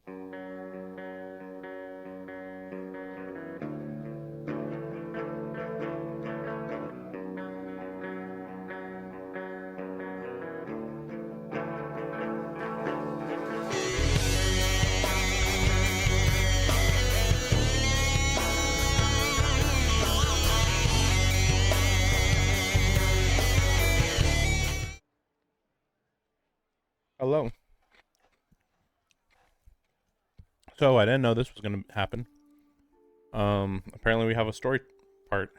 Hello. So I didn't know this was gonna happen. Apparently we have a story part.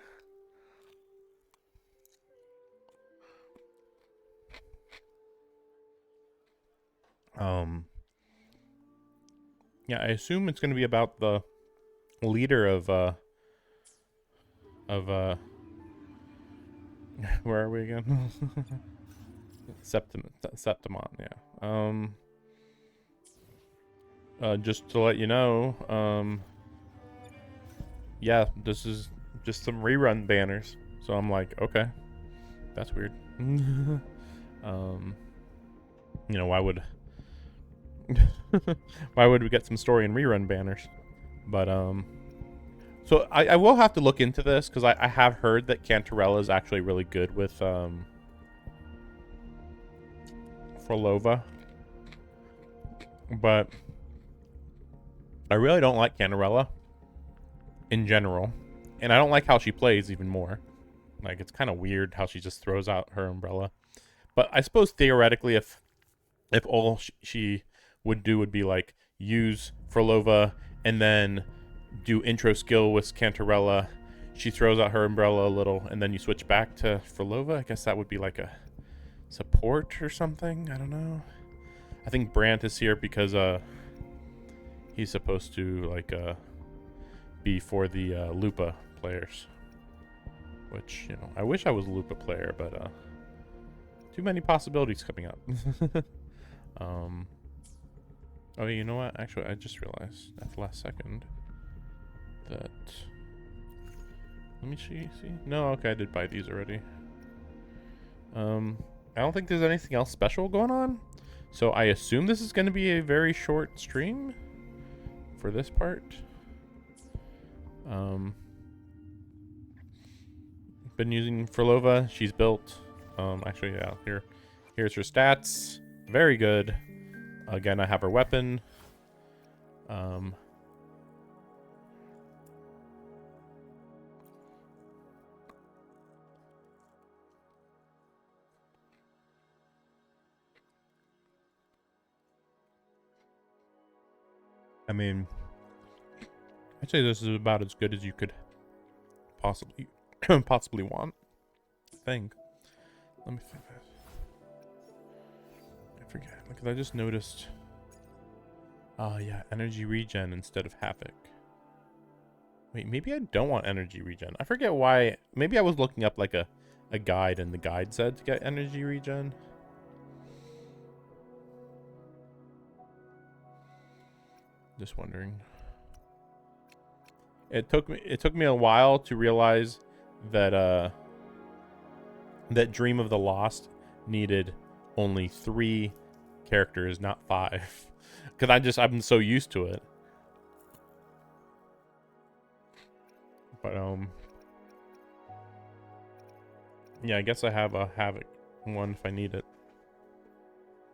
Um, yeah, I assume it's gonna be about the leader of where are we again? Septimon, yeah. Just to let you know, yeah, this is just some rerun banners. So I'm like, okay, that's weird. um, why would why would we get some story and rerun banners? But so I will have to look into this because I have heard that Cantarella is actually really good with Frolova, but I really don't like Cantarella in general, and I don't like how she plays even more. Like, it's kind of weird how she just throws out her umbrella. But I suppose theoretically, if all she would do would be like use Frolova and then do intro skill with Cantarella, she throws out her umbrella a little, and then you switch back to Frolova. I guess that would be like a support or something. I don't know. I think Brant is here because he's supposed to like be for the Lupa players. Which, I wish I was a Lupa player, but too many possibilities coming up. um Oh, you know what? Actually, I just realized at the last second that. Let me see. No, okay, I did buy these already. I don't think there's anything else special going on, so I assume this is going to be a very short stream for this part. Been using Frolova. She's built. Actually, yeah. Here's her stats. Very good. Again, I have her weapon. I mean, I'd say this is about as good as you could possibly possibly want. I think. Let me think. I forget because I just noticed. Oh yeah, energy regen instead of havoc. Wait, maybe I don't want energy regen. I forget why. Maybe I was looking up like a guide and the guide said to get energy regen. Just wondering. It took me a while to realize that that Dream of the Lost needed only 3 characters, not 5. Because I've been so used to it. But yeah, I guess I have a Havoc one if I need it.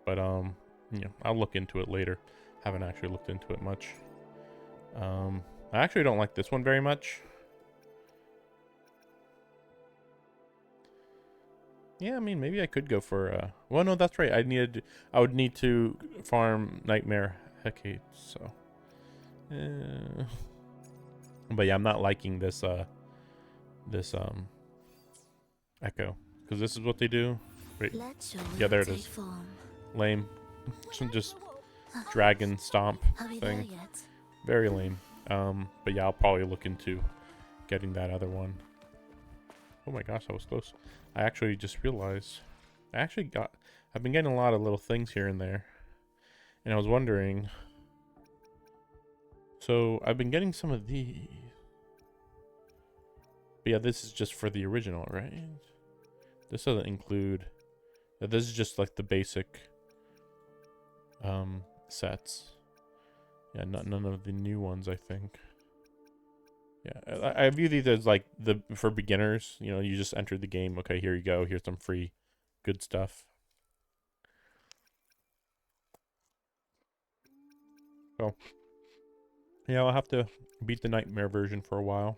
But yeah, I'll look into it later. Haven't actually looked into it much. I actually don't like this one very much. Yeah, I mean, maybe I could go for well, no, that's right. I would need to farm Nightmare Hecate, so but yeah, I'm not liking this this Echo, because this is what they do. Wait, yeah, there it is. Lame. Just dragon stomp thing. Very lame. But yeah, I'll probably look into getting that other one. Oh my gosh, that was close. I actually just realized I've been getting a lot of little things here and there, and I was wondering. So I've been getting some of these. But yeah, this is just for the original, right? This doesn't include. This is just like the basic sets. Yeah, none of the new ones, I think. Yeah, I view these as like for beginners. You know, you just enter the game. Okay, here you go. Here's some free, good stuff. So, yeah, I'll have to beat the nightmare version for a while.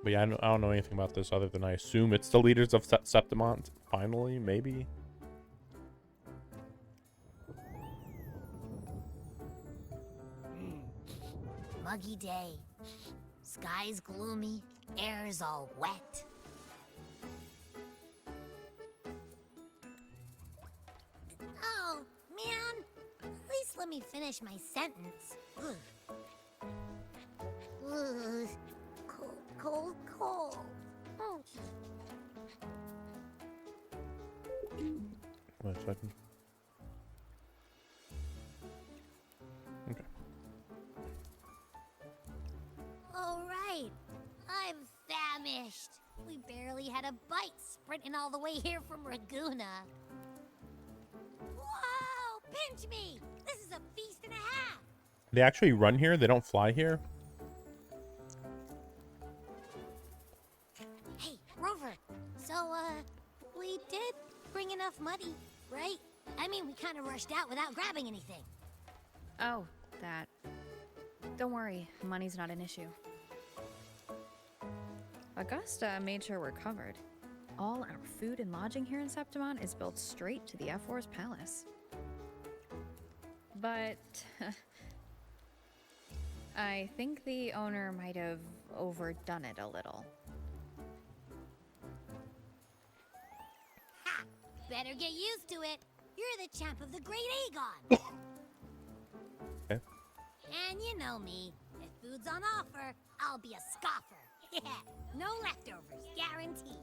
But yeah, I don't know anything about this other than I assume it's the leaders of Septimont. Finally, maybe. Muggy day. Sky's gloomy. Air's all wet. Oh, man. At least let me finish my sentence. Ugh. Ugh. Cold, cold, cold. Oh. Wait a second. Okay. All right. I'm famished. We barely had a bite sprinting all the way here from Raguna. Whoa! Pinch me! This is a feast and a half! They actually run here? They don't fly here? Hey, Rover. So, we did bring enough money, right? I mean, we kind of rushed out without grabbing anything. Oh, that. Don't worry, money's not an issue. Augusta made sure we're covered. All our food and lodging here in Septimont is built straight to the F4's palace. But I think the owner might have overdone it a little. Ha! Better get used to it. You're the champ of the Great Aegon. Okay. And you know me. If food's on offer, I'll be a scoffer. Yeah, no leftovers, guaranteed.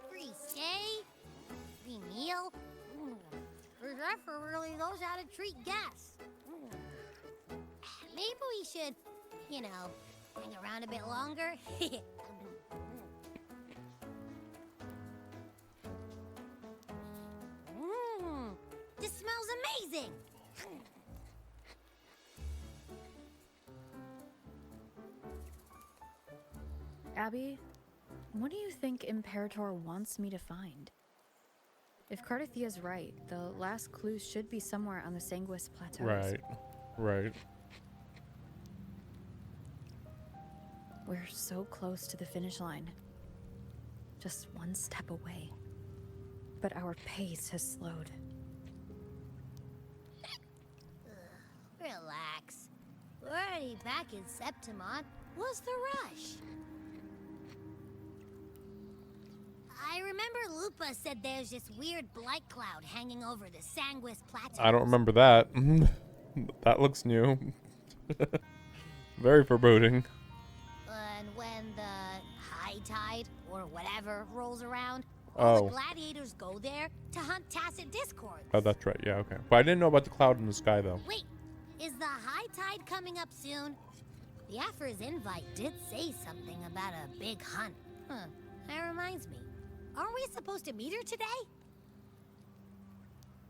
Free stay, free meal. The Zephyr really knows how to treat guests. Maybe we should, you know, hang around a bit longer. This smells amazing. Abby, what do you think Imperator wants me to find? If Cardathia's right, the last clues should be somewhere on the Sanguis Plateaus. Right. We're so close to the finish line. Just one step away. But our pace has slowed. Relax. We're already back in Septimont. What's the rush? I remember Lupa said there's this weird blight cloud hanging over the Sanguis Plateaus. I don't remember that. That looks new. Very foreboding. And when the high tide, or whatever, rolls around, all the gladiators go there to hunt tacit discords. Oh, that's right. Yeah, okay. But I didn't know about the cloud in the sky, though. Wait, is the high tide coming up soon? The Afra's invite did say something about a big hunt. Huh, that reminds me. Aren't we supposed to meet her today?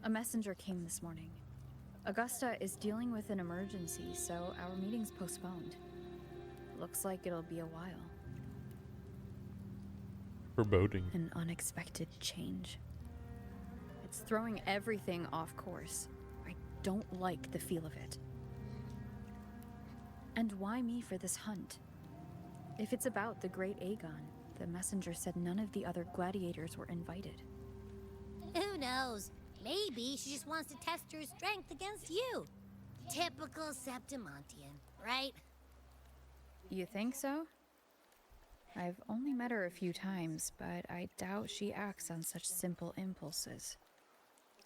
A messenger came this morning. Augusta is dealing with an emergency, so our meeting's postponed. Looks like it'll be a while. Foreboding. An unexpected change. It's throwing everything off course. I don't like the feel of it. And why me for this hunt? If it's about the Great Aegon, the messenger said none of the other gladiators were invited. Who knows? Maybe she just wants to test her strength against you. Typical Septimontian, right? You think so? I've only met her a few times, but I doubt she acts on such simple impulses.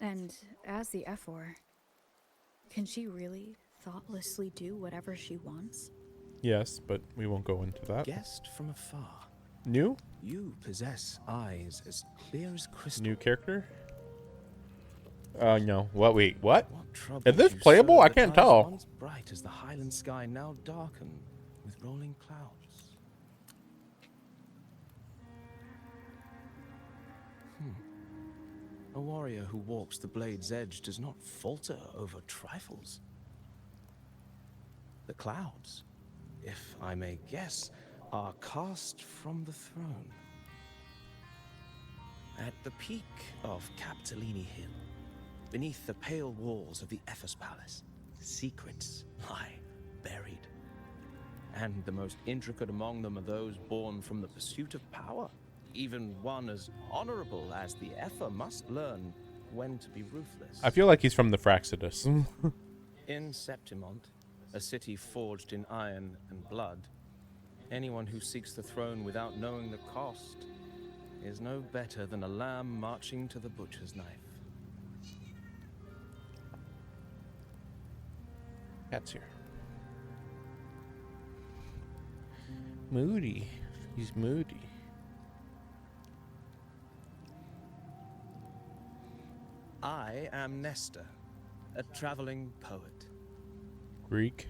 And as the F4, can she really thoughtlessly do whatever she wants? Yes, but we won't go into that. Guessed from afar. New? You possess eyes as clear as crystal. New character? No. What? Wait, what? What troubles Is this you playable? so I that can't eyes tell. once bright as the Highland sky now darken? with rolling clouds. A warrior who walks the blade's edge does not falter over trifles. The clouds, if I may guess, are cast from the throne. At the peak of Capitolini Hill, beneath the pale walls of the Ephes Palace, secrets lie buried. And the most intricate among them are those born from the pursuit of power. Even one as honorable as the Epher must learn when to be ruthless. I feel like he's from the Fraxidus. In Septimont, a city forged in iron and blood, anyone who seeks the throne without knowing the cost is no better than a lamb marching to the butcher's knife. Cat's here. Moody. He's moody. I am Nestor, a traveling poet. Greek.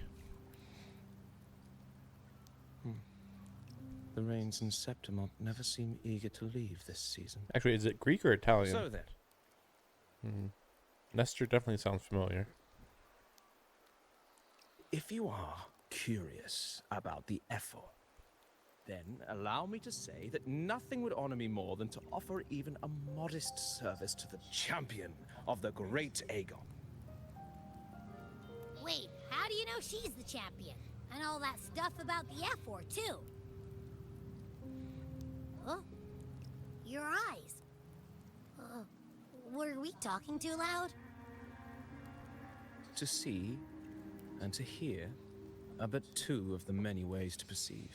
The rains in Septimont never seem eager to leave this season. Actually, is it Greek or Italian? So then, Nestor definitely sounds familiar. if you are curious about the Epher, then allow me to say that nothing would honor me more than to offer even a modest service to the champion of the great Aegon. Wait, how do you know she's the champion? And all that stuff about the F4 too? Huh? Your eyes. Were we talking too loud? To see and to hear are but two of the many ways to perceive.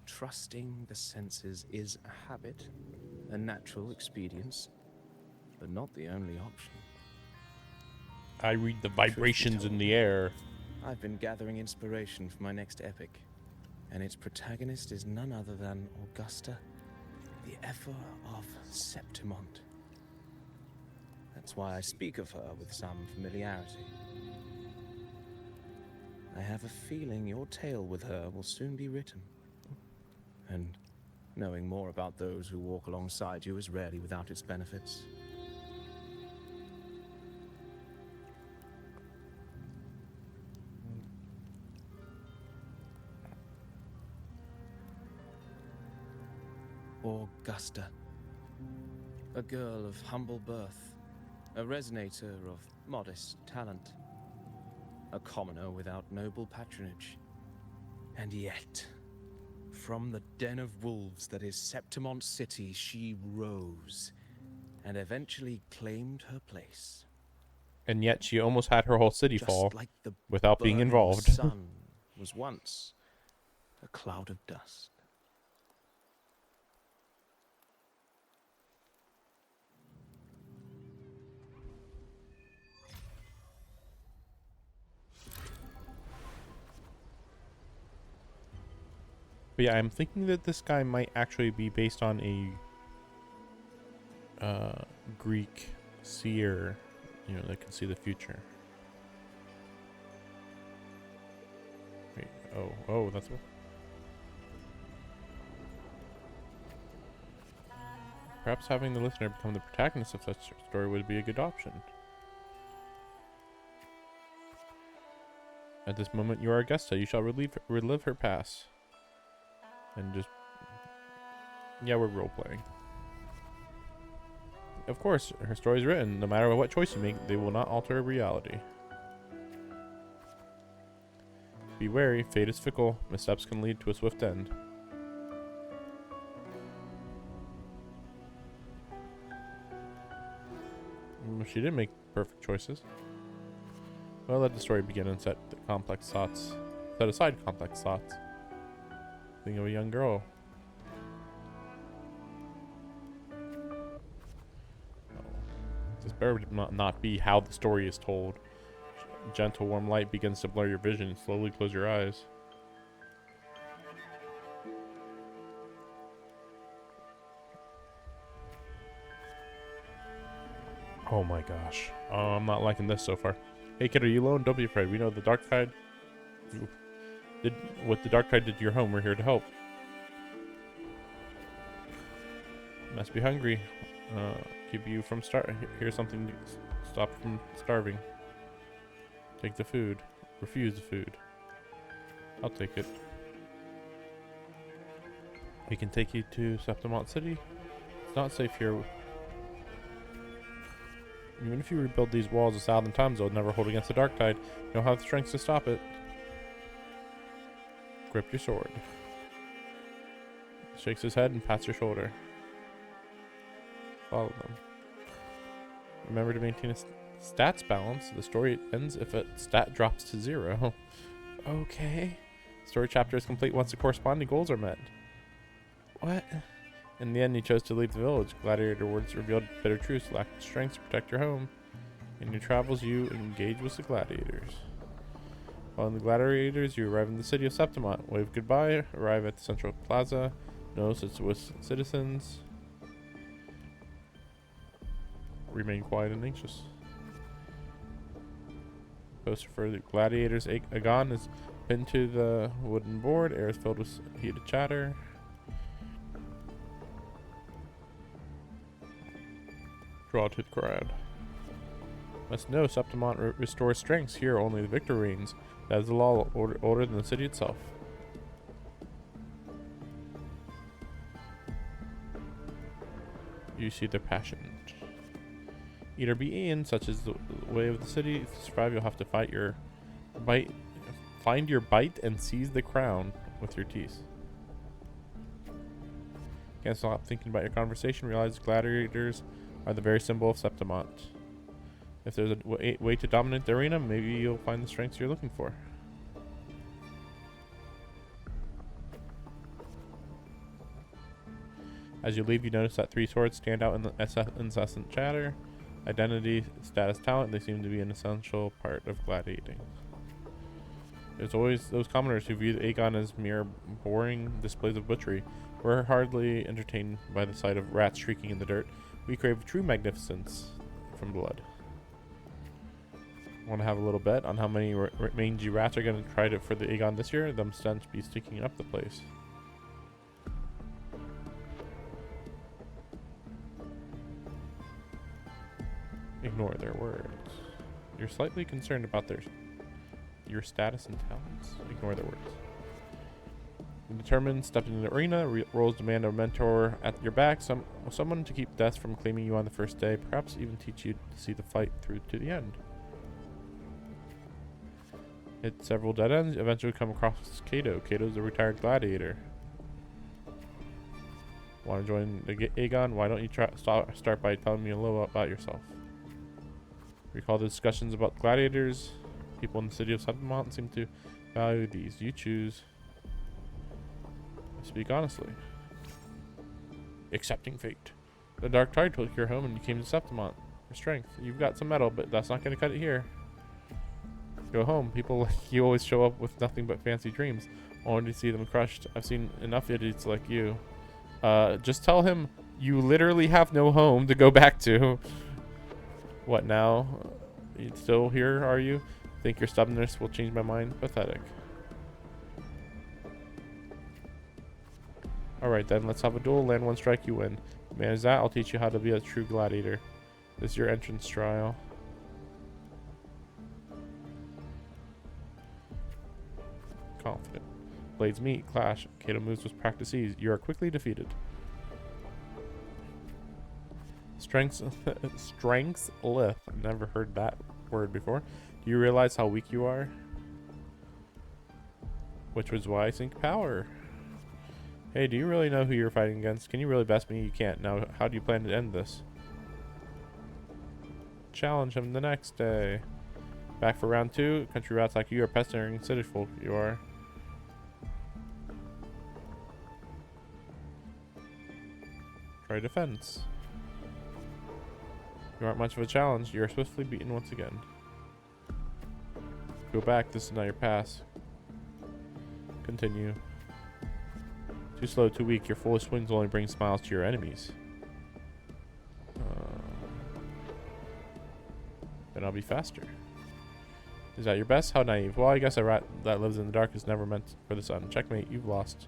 Trusting the senses is a habit, a natural expedience, but not the only option. I read the vibrations in the air. I've been gathering inspiration for my next epic, and its protagonist is none other than Augusta, the Epher of Septimont. That's why I speak of her with some familiarity. I have a feeling your tale with her will soon be written. And knowing more about those who walk alongside you is rarely without its benefits. Augusta, a girl of humble birth, a resonator of modest talent, a commoner without noble patronage. And yet, from the den of wolves that is Septimont City, she rose and eventually claimed her place. And yet she almost had her whole city Just fall like the without being burning involved. sun was once a cloud of dust. But yeah, I'm thinking that this guy might actually be based on a Greek seer, you know, that can see the future. Wait, oh, that's what. Perhaps having the listener become the protagonist of such a story would be a good option. At this moment, you are Augusta. You shall relive her past. And just... yeah, we're role-playing. Of course, her story is written. No matter what choice you make, they will not alter reality. Be wary, fate is fickle. Missteps can lead to a swift end. She didn't make perfect choices. Well, let the story begin and set aside complex thoughts. Think of a young girl. This better not be how the story is told. Gentle, warm light begins to blur your vision. Slowly close your eyes. Oh my gosh. I'm not liking this so far. Hey kid, are you alone? Don't be afraid. We know the dark side. Ooh. what the dark tide did to your home. We're here to help. Must be hungry. Keep you from Here's something to stop from starving. Take the food. Refuse the food. I'll take it. We can take you to Septimont City. It's not safe here. Even if you rebuild these walls 1,000 times, they'll never hold against the dark tide. You don't have the strength to stop it. Grip your sword. Shakes his head and pats your shoulder. Follow them. Remember to maintain a stats balance. The story ends if a stat drops to 0. Okay. Story chapter is complete once the corresponding goals are met. What? In the end, you chose to leave the village. Gladiator words revealed bitter truths. Lacked strength to protect your home. In your travels, you engage with the gladiators. Following the gladiators, you arrive in the city of Septimont. Wave goodbye. Arrive at the central plaza. Notice it's with citizens. Remain quiet and anxious. Poster for the gladiators. Aegon is pinned to the wooden board. Air is filled with heated chatter. Draw to the crowd. Must know Septimont restores strengths. Here only the victor reigns. That is the law older than the city itself. You see their passion. Eat or be eaten, such is the way of the city. To survive, you'll have to find your bite and seize the crown with your teeth. Can't stop thinking about your conversation. Realize gladiators are the very symbol of Septimont. If there's a way to dominate the arena, maybe you'll find the strengths you're looking for. As you leave, you notice that 3 swords stand out in the incessant chatter. Identity, status, talent, they seem to be an essential part of gladiating. There's always those commoners who view Aegon as mere boring displays of butchery. We're hardly entertained by the sight of rats shrieking in the dirt. We crave true magnificence from blood. Want to have a little bet on how many mangy rats are going to try for the Aegon this year? Them stench be sticking up the place. Ignore their words. You're slightly concerned about your status and talents. Ignore their words. Determined, step into the arena. Roles demand a mentor at your back. Someone to keep death from claiming you on the first day. Perhaps even teach you to see the fight through to the end. Hit several dead ends. Eventually come across Cato. Cato's a retired gladiator. Want to join the Aegon? Why don't you start by telling me a little about yourself? Recall the discussions about gladiators. People in the city of Septimont seem to value these. You choose. Speak honestly. Accepting fate. The dark tide took your home and you came to Septimont. Your strength. You've got some metal, but that's not going to cut it here. Go home. People like you always show up with nothing but fancy dreams. Only to see them crushed. I've seen enough idiots like you. Just tell him you literally have no home to go back to. What now? You still here, are you? Think your stubbornness will change my mind? Pathetic. Alright then, let's have a duel. Land one strike, you win. Manage that, I'll teach you how to be a true gladiator. This is your entrance trial. Confident. Blades meet, clash. Cato moves with practice ease. You are quickly defeated. Strengths lith. I've never heard that word before. Do you realize how weak you are? Which was why I think power. Hey, do you really know who you're fighting against? Can you really best me? You can't. Now, how do you plan to end this? Challenge him the next day. Back for round 2. Country rats like you are pestering city folk. You are. Try defense. You aren't much of a challenge. You are swiftly beaten once again. Go back. This is not your pass. Continue. Too slow, too weak. Your foolish swings will only bring smiles to your enemies. Then I'll be faster. Is that your best? How naive. Well, I guess a rat that lives in the dark is never meant for the sun. Checkmate, you've lost.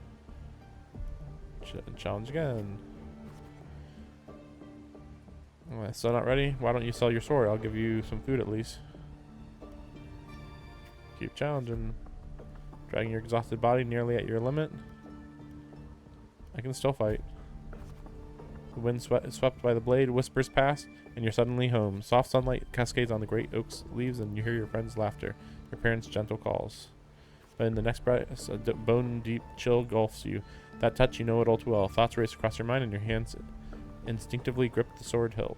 Challenge again. Still not ready? Why don't you sell your sword? I'll give you some food at least. Keep challenging. Dragging your exhausted body nearly at your limit. I can still fight. The wind swept by the blade whispers past, and you're suddenly home. Soft sunlight cascades on the great oak's leaves, and you hear your friend's laughter, your parents' gentle calls. But in the next breath, a bone-deep chill engulfs you. That touch, you know it all too well. Thoughts race across your mind, and your hands instinctively grip the sword hilt.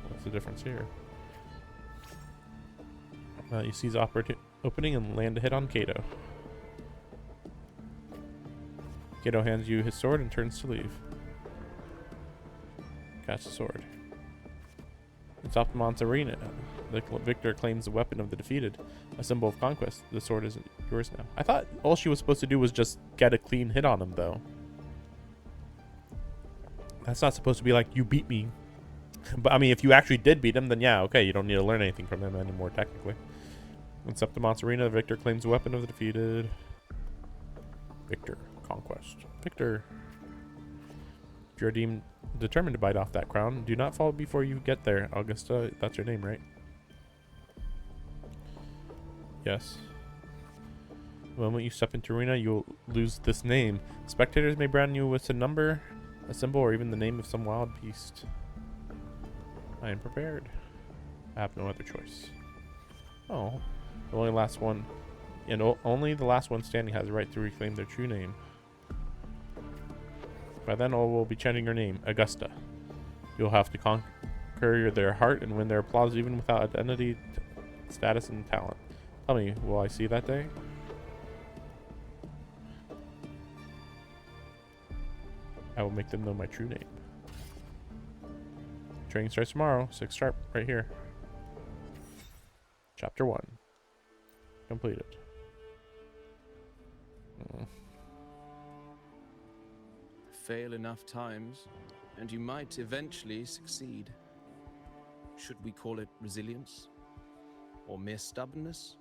What's the difference here? You seize opening and land a hit on Kato. Kato hands you his sword and turns to leave. Catch the sword. It's Optimon's arena. The victor claims the weapon of the defeated, a symbol of conquest. The sword is yours now. I thought all she was supposed to do was just get a clean hit on him, though. That's not supposed to be like, you beat me. But, I mean, if you actually did beat him, then yeah, okay, you don't need to learn anything from him anymore, technically. In Septimon's arena, the victor claims the weapon of the defeated. Victor. Conquest. Victor. If you're determined to bite off that crown, do not fall before you get there. Augusta, that's your name, right? Yes. The moment you step into arena, you'll lose this name. Spectators may brand you with a number, a symbol, or even the name of some wild beast. I am prepared. I have no other choice. Oh. The only last one, and only the last one standing has the right to reclaim their true name. By then, all will be chanting your name, Augusta. You'll have to conquer their heart and win their applause even without identity, status, and talent. Tell me, will I see that day? I will make them know my true name. Training starts tomorrow, 6 sharp, right here. Chapter 1. Completed. Fail enough times, and you might eventually succeed. Should we call it resilience? Or mere stubbornness?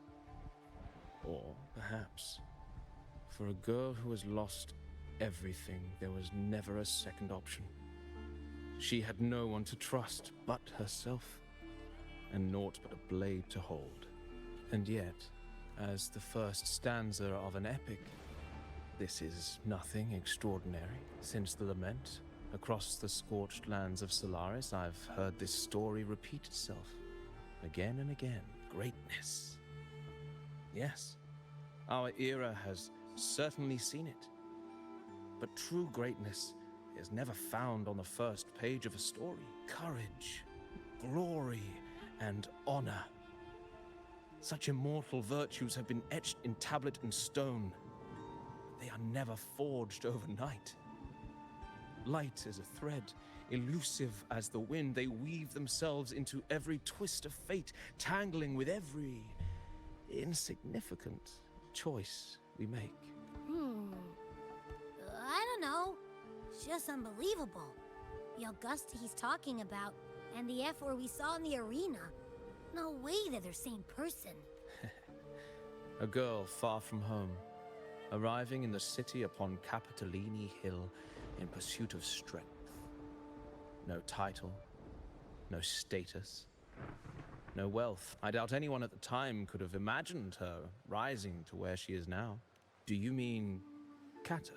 Or perhaps, for a girl who has lost everything, there was never a second option. She had no one to trust but herself, and naught but a blade to hold. And yet, as the first stanza of an epic, this is nothing extraordinary. Since the lament, across the scorched lands of Solaris, I've heard this story repeat itself, again and again. Greatness. Yes, our era has certainly seen it. But true greatness is never found on the first page of a story. Courage, glory, and honor. Such immortal virtues have been etched in tablet and stone. They are never forged overnight. Light as a thread, elusive as the wind, they weave themselves into every twist of fate, tangling with every insignificant choice we make. I don't know. It's just unbelievable. The Augusta he's talking about, and the F-word we saw in the arena. No way they're the same person. A girl far from home, arriving in the city upon Capitolini Hill in pursuit of strength. No title, no status, no wealth. I doubt anyone at the time could have imagined her rising to where she is now. Do you mean Kato?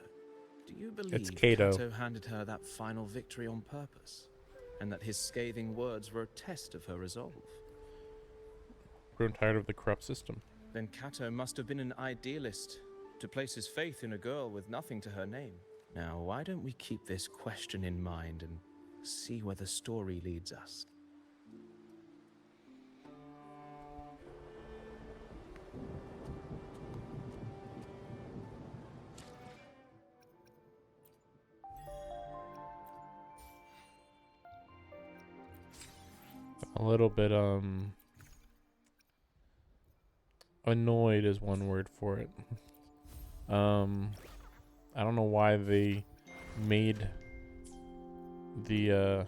Do you believe Kato handed her that final victory on purpose, and that his scathing words were a test of her resolve? Grown tired of the corrupt system. Then Kato must have been an idealist to place his faith in a girl with nothing to her name. Now, why don't we keep this question in mind and see where the story leads us? A little bit, annoyed is one word for it. I don't know why they made the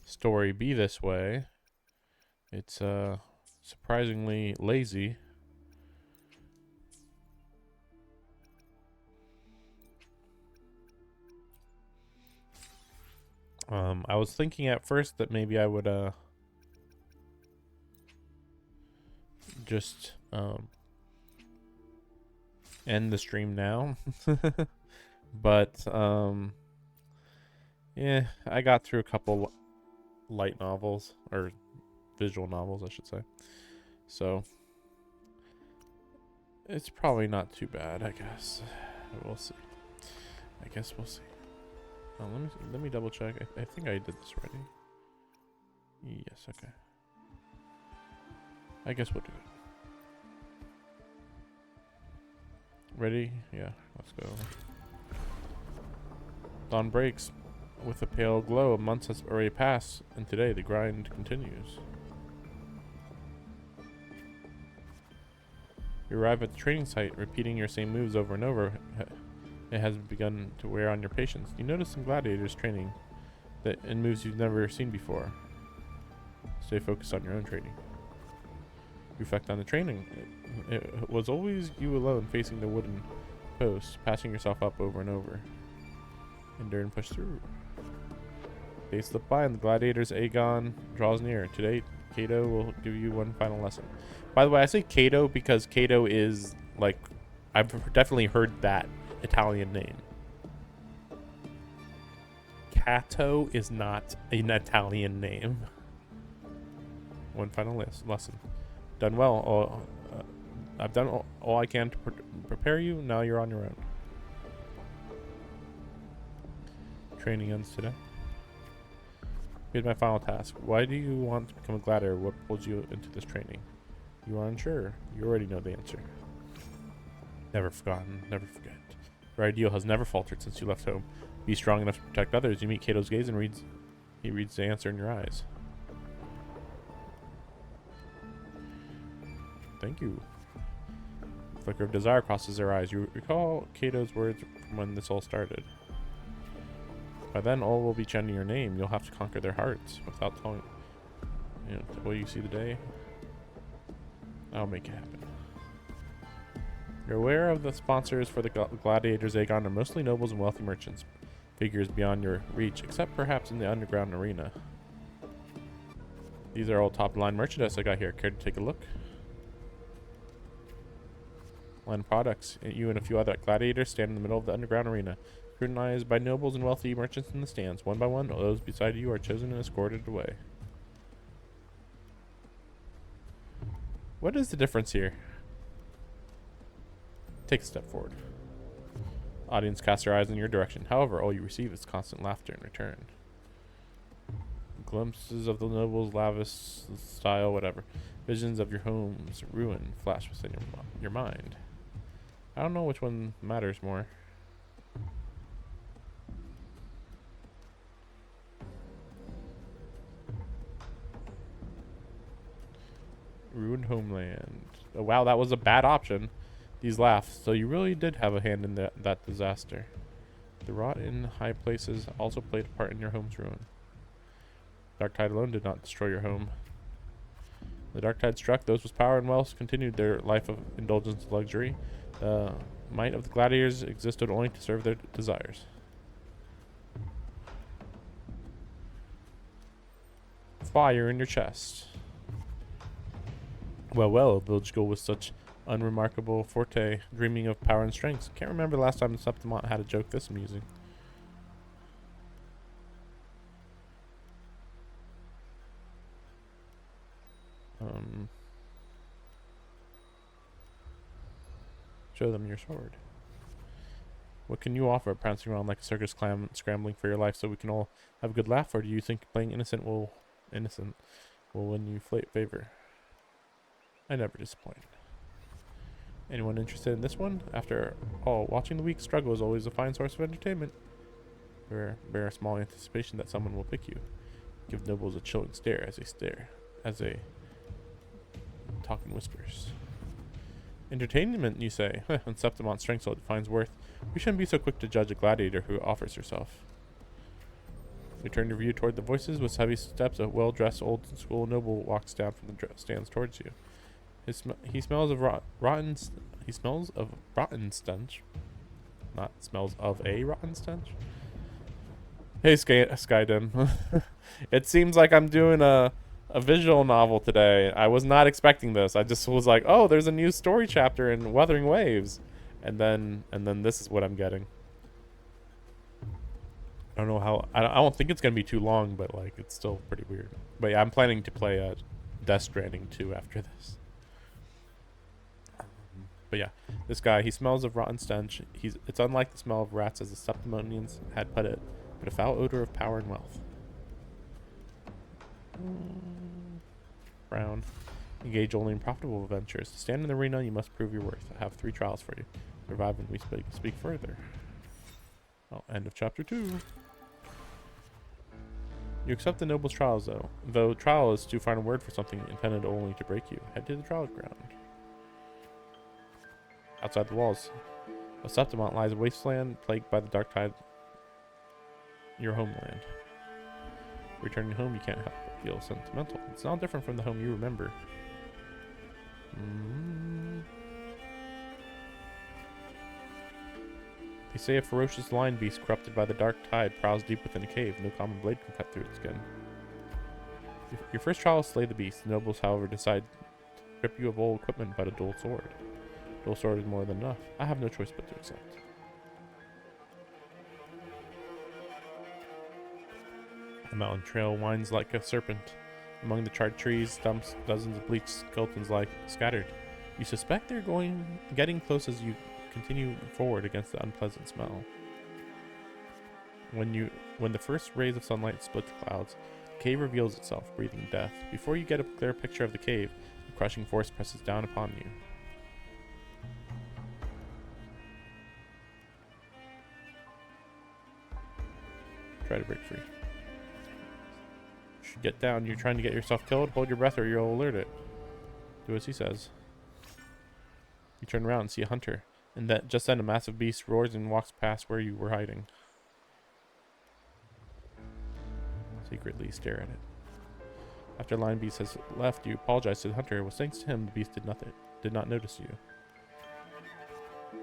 story be this way. It's surprisingly lazy. I was thinking at first that maybe I would just end the stream now. But yeah, I got through a couple light novels, or visual novels I should say. So it's probably not too bad, I guess. We'll see. I guess we'll see. Let me double check. I think I did this already. Yes, okay. I guess we'll do it. Ready? Yeah, let's go. Dawn breaks. With a pale glow, a month has already passed, and today the grind continues. You arrive at the training site, repeating your same moves over and over. It has begun to wear on your patience. You notice some gladiators training in moves you've never seen before. Stay focused on your own training. Reflect on the training. It was always you alone facing the wooden post, passing yourself up over and over. Endure and push through. They slip by and the gladiator's Aegon draws near. Today, Cato will give you one final lesson. By the way, I say Cato because Cato is, like, I've definitely heard that Italian name. Cato is not an Italian name. One final lesson. Done well. I've done all I can to prepare you. Now you're on your own. Training ends today. Here's my final task. Why do you want to become a gladiator? What pulls you into this training? You are unsure. You already know the answer. Never forgotten. Never forget. Your ideal has never faltered since you left home. Be strong enough to protect others. You meet Cato's gaze and he reads the answer in your eyes. Thank you. A flicker of desire crosses their eyes. You recall Cato's words from when this all started. By then, all will be chanting your name. You'll have to conquer their hearts without telling. Will you see the day? I'll make it happen. You're aware of the sponsors for the Gladiators Aegon are mostly nobles and wealthy merchants. Figures beyond your reach, except perhaps in the underground arena. These are all top-line merchandise I got here. Care to take a look? Line products. You and a few other gladiators stand in the middle of the underground arena. Scrutinized by nobles and wealthy merchants in the stands. One by one, those beside you are chosen and escorted away. What is the difference here? Take a step forward. Audience casts their eyes in your direction. However, all you receive is constant laughter in return. Glimpses of the nobles' lavish style, whatever. Visions of your home's ruin flash within your mind. I don't know which one matters more. Ruined homeland. Oh, wow, that was a bad option. These laughs. So you really did have a hand in that disaster. The rot in high places also played a part in your home's ruin. Dark tide alone did not destroy your home. The dark tide struck, those with power and wealth continued their life of indulgence and luxury. The might of the gladiators existed only to serve their desires. Fire in your chest. Well, a village girl with such unremarkable forte, dreaming of power and strength. Can't remember the last time the Septimont had a joke this amusing. Show them your sword. What can you offer, prancing around like a circus clown, scrambling for your life so we can all have a good laugh? Or do you think playing innocent will win you favor? I never disappoint. Anyone interested in this one? After all, watching the weak struggle is always a fine source of entertainment. Bear a small anticipation that someone will pick you. Give nobles a chilling stare as they talk in whispers. Entertainment, you say? When Septimont's strength defines worth, we shouldn't be so quick to judge a gladiator who offers herself. You turn your view toward the voices. With heavy steps, a well-dressed old-school noble walks down from the stands towards you. He smells of rotten. He smells of rotten stench. Not smells of a rotten stench. Hey, Skydem. It seems like I'm doing a visual novel today. I was not expecting this. I just was like, oh, there's a new story chapter in Wuthering Waves, and then this is what I'm getting. I don't know how. I don't think it's gonna be too long, but like it's still pretty weird. But yeah, I'm planning to play Death Stranding 2 after this. But yeah, this guy, he smells of rotten stench. It's unlike the smell of rats as the Septimonians had put it, but a foul odor of power and wealth. Brown. Engage only in profitable ventures. To stand in the arena, you must prove your worth. I have 3 trials for you. Survive and we speak further. Oh, end of chapter 2. You accept the noble's trials, though trial is too fine a word for something intended only to break you. Head to the trial ground. Outside the walls of Septimont lies a wasteland plagued by the dark tide. Your homeland. Returning home, you can't help but feel sentimental. It's not different from the home you remember. They say a ferocious lion beast corrupted by the dark tide prowls deep within a cave. No common blade can cut through its skin. Your first trial is slay the beast. The nobles, however, decide to strip you of all equipment but a dual sword. Dual sword is more than enough. I have no choice but to accept. The mountain trail winds like a serpent. Among the charred trees, stumps, dozens of bleached skeletons lie scattered. You suspect they're getting close as you continue forward against the unpleasant smell. When the first rays of sunlight split the clouds, the cave reveals itself, breathing death. Before you get a clear picture of the cave, the crushing force presses down upon you. Try to break free. You should get down. You're trying to get yourself killed? Hold your breath or you'll alert it. Do as he says. You turn around and see a hunter. And just then a massive beast roars and walks past where you were hiding. Secretly stare at it. After Lion Beast has left, you apologize to the hunter. It was thanks to him the beast did not notice you.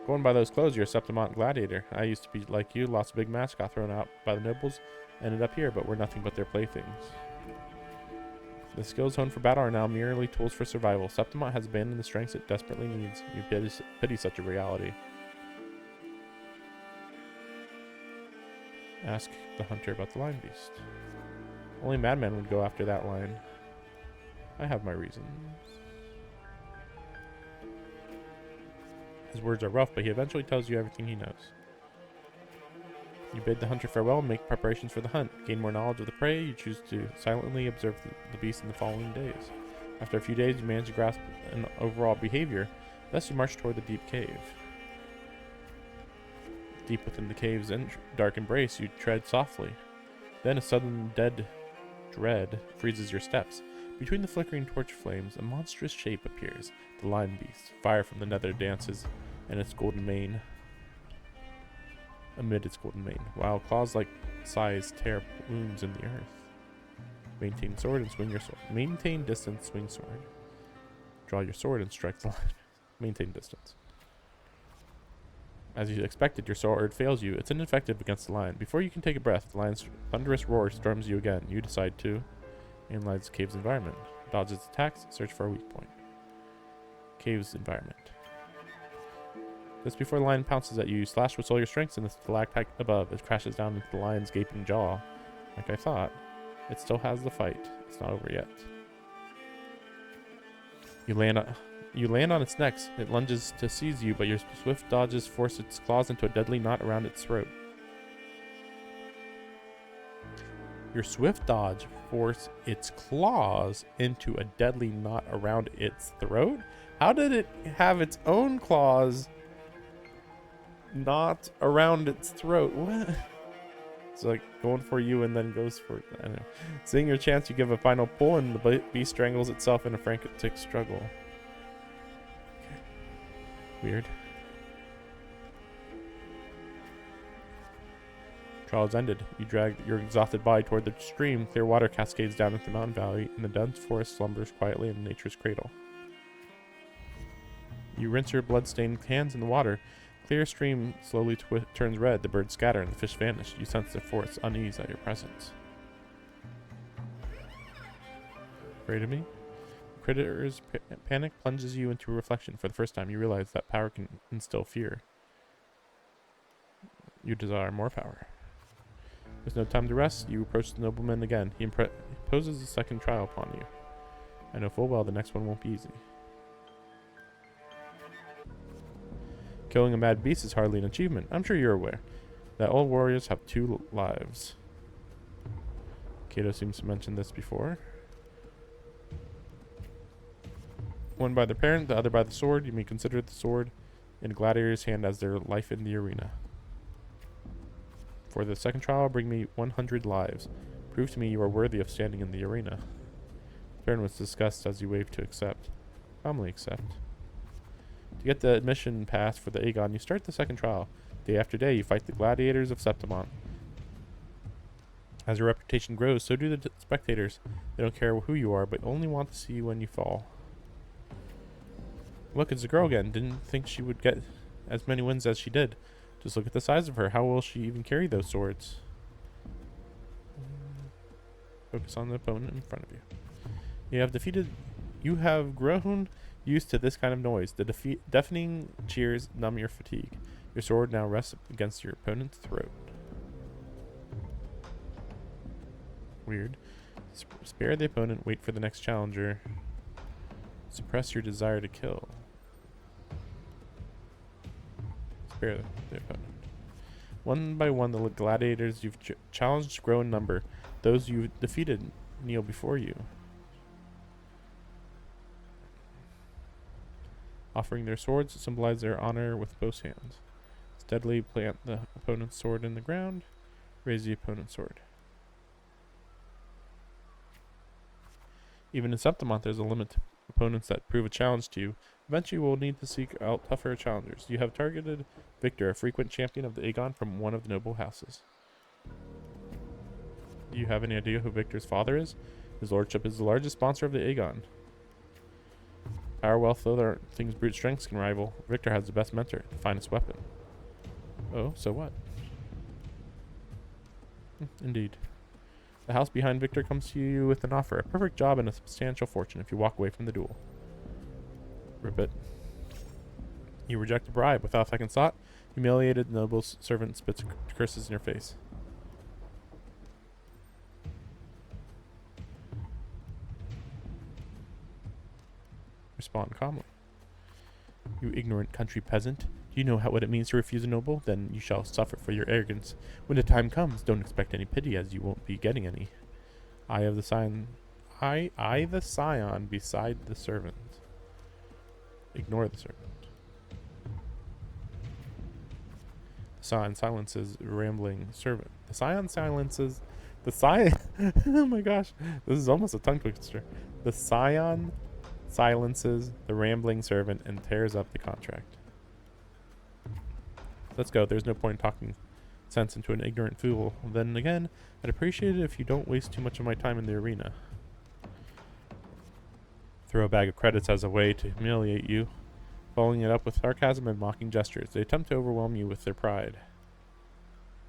Going by those clothes, you're a Septimont gladiator. I used to be like you, lost a big match, got thrown out by the nobles, ended up here, but we're nothing but their playthings. The skills honed for battle are now merely tools for survival. Septimont has abandoned the strengths it desperately needs. You pity such a reality. Ask the hunter about the lion beast. Only a madman would go after that lion. I have my reasons. His words are rough, but he eventually tells you everything he knows. You bid the hunter farewell and make preparations for the hunt. Gain more knowledge of the prey, you choose to silently observe the beast in the following days. After a few days, you manage to grasp an overall behavior. Thus, you march toward the deep cave. Deep within the cave's dark embrace, you tread softly. Then a sudden dread freezes your steps. Between the flickering torch flames, a monstrous shape appears. The lion beast. Fire from the nether dances in its golden mane. Amid its golden mane, while claws like size tear wounds in the earth. Maintain sword and swing your sword. Maintain distance, swing sword. Draw your sword and strike the lion. Maintain distance. As you expected, your sword fails you. It's ineffective against the lion. Before you can take a breath, the lion's thunderous roar storms you again. You decide to analyze the cave's environment. Dodge its attacks, search for a weak point. Cave's environment. Just before the lion pounces at you, you slash with all your strength in the stalactite above. It crashes down into the lion's gaping jaw. Like I thought, it still has the fight. It's not over yet. You land on its neck. It lunges to seize you, but your swift dodges force its claws into a deadly knot around its throat. Your swift dodge force its claws into a deadly knot around its throat? How did it have its own claws not around its throat? What? It's like going for you and then goes for it. I don't know. Seeing your chance, you give a final pull and the beast strangles itself in a frantic struggle. Okay. Weird. Trial is ended. You drag your exhausted body toward the stream. Clear water cascades down into the mountain valley, and the dense forest slumbers quietly in nature's cradle. You rinse your blood-stained hands in the water. Clear stream slowly turns red. The birds scatter, and the fish vanish. You sense the forest's unease at your presence. Afraid of me? Critter's panic plunges you into reflection. For the first time, you realize that power can instill fear. You desire more power. There's no time to rest. You approach the nobleman again. He imposes a second trial upon you. I know full well the next one won't be easy. Killing a mad beast is hardly an achievement. I'm sure you're aware that all warriors have 2 lives. Kato seems to mention this before. One by the parent, the other by the sword. You may consider the sword in a gladiator's hand as their life in the arena. For the second trial, bring me 100 lives. Prove to me you are worthy of standing in the arena. The parent was discussed as you waved to accept. Calmly accept. To get the admission pass for the Aegon, you start the second trial. Day after day, you fight the gladiators of Septimont. As your reputation grows, so do the spectators. They don't care who you are, but only want to see you when you fall. Look, it's a girl again. Didn't think she would get as many wins as she did. Just look at the size of her. How will she even carry those swords? Focus on the opponent in front of you. You have grown used to this kind of noise. The deafening cheers numb your fatigue. Your sword now rests against your opponent's throat. Weird. Spare the opponent. Wait for the next challenger. Suppress your desire to kill. Spare the opponent. One by one, the gladiators you've challenged grow in number. Those you defeated kneel before you, offering their swords to symbolize their honor with both hands. Steadily plant the opponent's sword in the ground. Raise the opponent's sword. Even in Septimont, there's a limit to opponents that prove a challenge to you. Eventually, you will need to seek out tougher challengers. You have targeted Victor, a frequent champion of the Aegon from one of the noble houses. Do you have any idea who Victor's father is? His lordship is the largest sponsor of the Aegon. Power, wealth, though there are things brute strengths can rival. Victor has the best mentor, the finest weapon. Oh, so what? Indeed. The house behind Victor comes to you with an offer, a perfect job and a substantial fortune if you walk away from the duel. Ribbit. You reject the bribe without a second thought. Humiliated noble's servant spits curses in your face. Respond calmly. You ignorant country peasant. Do you know what it means to refuse a noble? Then you shall suffer for your arrogance. When the time comes, don't expect any pity, as you won't be getting any. I the scion beside the servant. Ignore the servant. The scion silences rambling servant. The scion silences the scion. Oh my gosh, this is almost a tongue twister. The scion silences the rambling servant and tears up the contract. Let's go. There's no point in talking sense into an ignorant fool. Then again, I'd appreciate it if you don't waste too much of my time in the arena. Throw a bag of credits as a way to humiliate you, following it up with sarcasm and mocking gestures. They attempt to overwhelm you with their pride.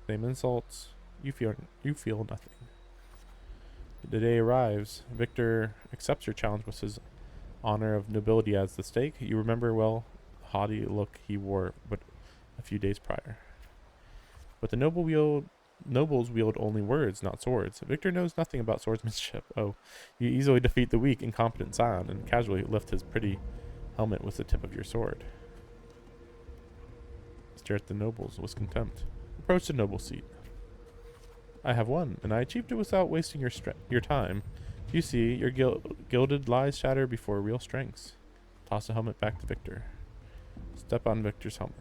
Same insults. You feel nothing. The day arrives. Victor accepts your challenge with his honor of nobility as the stake. You remember well the haughty look he wore but a few days prior. But the nobles wield only words, not swords. Victor knows nothing about swordsmanship. Oh, you easily defeat the weak, incompetent scion and casually lift his pretty helmet with the tip of your sword. Stare at the nobles with contempt. Approach the noble seat. I have won, and I achieved it without wasting your time. You see, your gilded lies shatter before real strengths. Toss the helmet back to Victor. Step on Victor's helmet.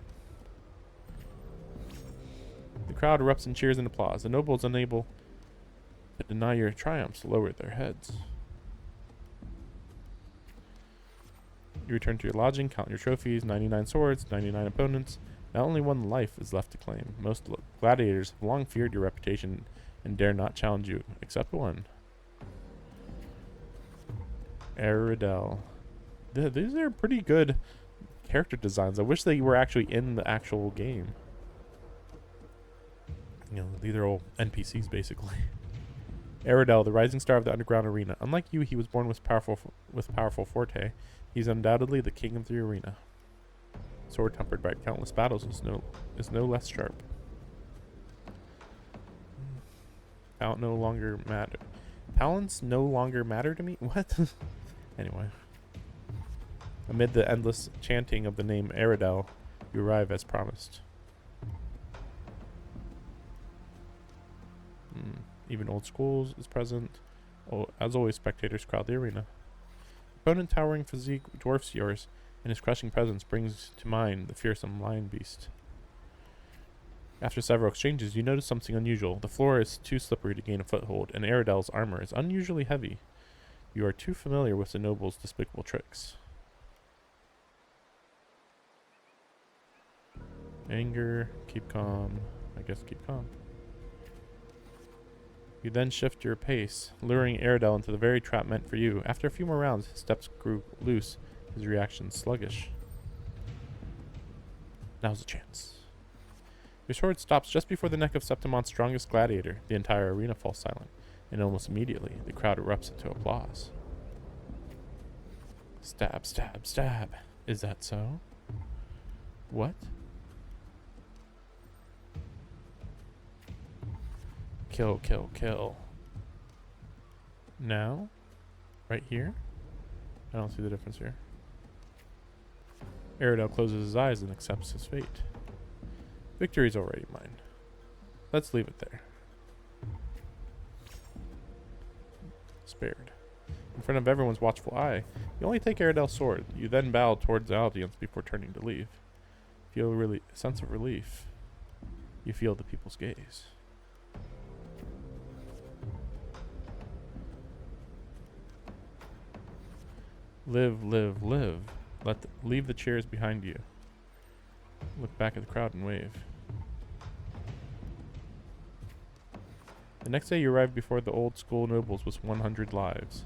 The crowd erupts in cheers and applause. The nobles, unable to deny your triumphs, lower their heads. You return to your lodging, count your trophies, 99 swords, 99 opponents, Not only one life is left to claim. Most gladiators have long feared your reputation and dare not challenge you, except one. Aridel. These are pretty good character designs. I wish they were actually in the actual game. You know, these are all NPCs basically. Aridel, the rising star of the underground arena. Unlike you, he was born with powerful forte. He's undoubtedly the king of the arena. Sword tempered by countless battles is no less sharp. Talents no longer matter. Talents no longer matter to me? What? Anyway. Amid the endless chanting of the name Aridel, you arrive as promised. Even old schools is present. Oh, as always, spectators crowd the arena. Opponent towering physique dwarfs yours, and his crushing presence brings to mind the fearsome lion beast. After several exchanges, you notice something unusual. The floor is too slippery to gain a foothold, and Aridel's armor is unusually heavy. You are too familiar with the noble's despicable tricks. Anger, keep calm. I guess keep calm. You then shift your pace, luring Aridel into the very trap meant for you. After a few more rounds, his steps grew loose, his reaction sluggish. Now's the chance. Your sword stops just before the neck of Septimon's strongest gladiator. The entire arena falls silent, and almost immediately, the crowd erupts into applause. Stab, stab, stab. Is that so? What? Kill, kill, kill. Now? Right here? I don't see the difference here. Aridel closes his eyes and accepts his fate. Victory's already mine. Let's leave it there. Spared. In front of everyone's watchful eye, you only take Aridel's sword. You then bow towards the audience before turning to leave. Feel a sense of relief. You feel the people's gaze. Live, live, live. Leave the chairs behind you. Look back at the crowd and wave. The next day you arrive before the old school nobles with 100 lives.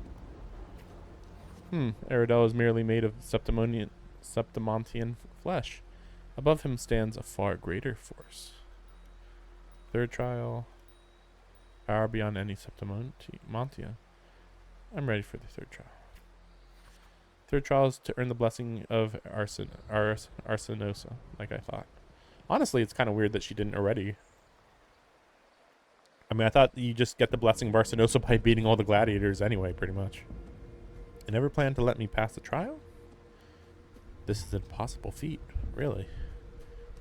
Aridel is merely made of Septimontian flesh. Above him stands a far greater force. Third trial. Power beyond any Septimontian. I'm ready for the third trial. Third trial is to earn the blessing of Arsinosa, like I thought. Honestly, it's kind of weird that she didn't already. I mean, I thought you just get the blessing of Arsinosa by beating all the gladiators anyway, pretty much. You never planned to let me pass the trial? This is an impossible feat, really.